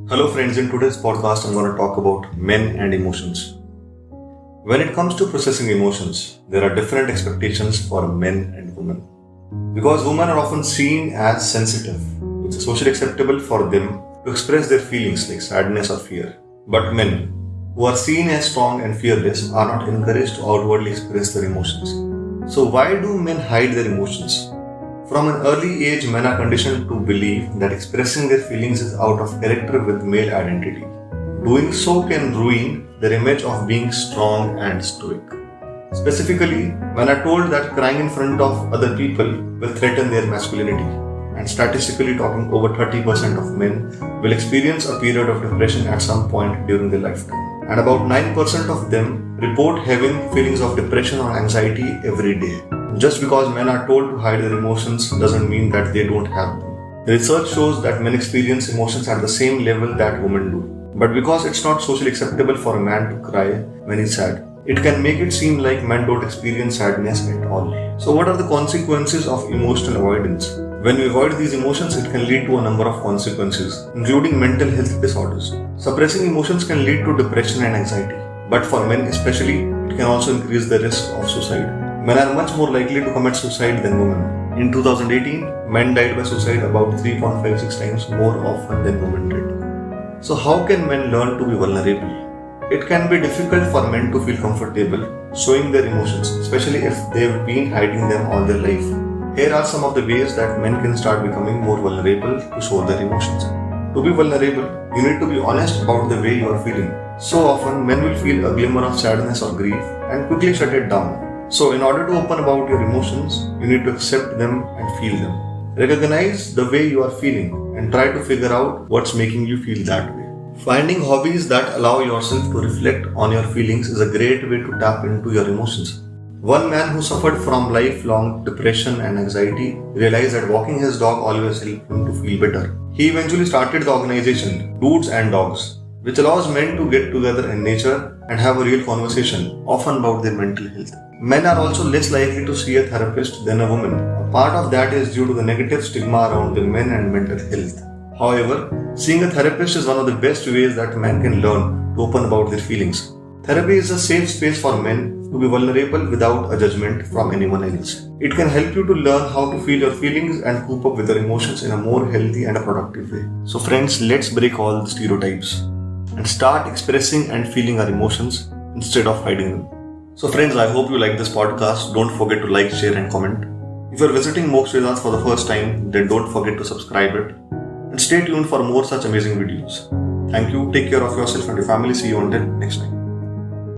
Hello friends, in today's podcast I'm going to talk about men and emotions. When it comes to processing emotions, there are different expectations for men and women. Because women are often seen as sensitive, it's socially acceptable for them to express their feelings like sadness or fear. But men, who are seen as strong and fearless, are not encouraged to outwardly express their emotions. So why do men hide their emotions? From an early age, men are conditioned to believe that expressing their feelings is out of character with male identity. Doing so can ruin their image of being strong and stoic. Specifically, men are told that crying in front of other people will threaten their masculinity. And statistically talking, over 30% of men will experience a period of depression at some point during their lifetime. And about 9% of them report having feelings of depression or anxiety every day. Just because men are told to hide their emotions doesn't mean that they don't have them. Research shows that men experience emotions at the same level that women do. But because it's not socially acceptable for a man to cry when he's sad, it can make it seem like men don't experience sadness at all. So what are the consequences of emotional avoidance? When we avoid these emotions, it can lead to a number of consequences, including mental health disorders. Suppressing emotions can lead to depression and anxiety. But for men especially, it can also increase the risk of suicide. Men are much more likely to commit suicide than women. In 2018, men died by suicide about 3.56 times more often than women did. So how can men learn to be vulnerable? It can be difficult for men to feel comfortable showing their emotions, especially if they've been hiding them all their life. Here are some of the ways that men can start becoming more vulnerable to show their emotions. To be vulnerable, you need to be honest about the way you are feeling. So often, men will feel a glimmer of sadness or grief and quickly shut it down. So in order to open about your emotions, you need to accept them and feel them. Recognize the way you are feeling and try to figure out what's making you feel that way. Finding hobbies that allow yourself to reflect on your feelings is a great way to tap into your emotions. One man who suffered from lifelong depression and anxiety realized that walking his dog always helped him to feel better. He eventually started the organization Dudes and Dogs, which allows men to get together in nature and have a real conversation, often about their mental health. Men are also less likely to see a therapist than a woman. A part of that is due to the negative stigma around the men and mental health. However, seeing a therapist is one of the best ways that men can learn to open about their feelings. Therapy is a safe space for men to be vulnerable without a judgment from anyone else. It can help you to learn how to feel your feelings and cope up with your emotions in a more healthy and a productive way. So friends, let's break all the stereotypes and start expressing and feeling our emotions instead of hiding them. So friends, I hope you like this podcast. Don't forget to like, share and comment. If you are visiting Moksha Vedas for the first time, then don't forget to subscribe it. And stay tuned for more such amazing videos. Thank you, take care of yourself and your family. See you until next time.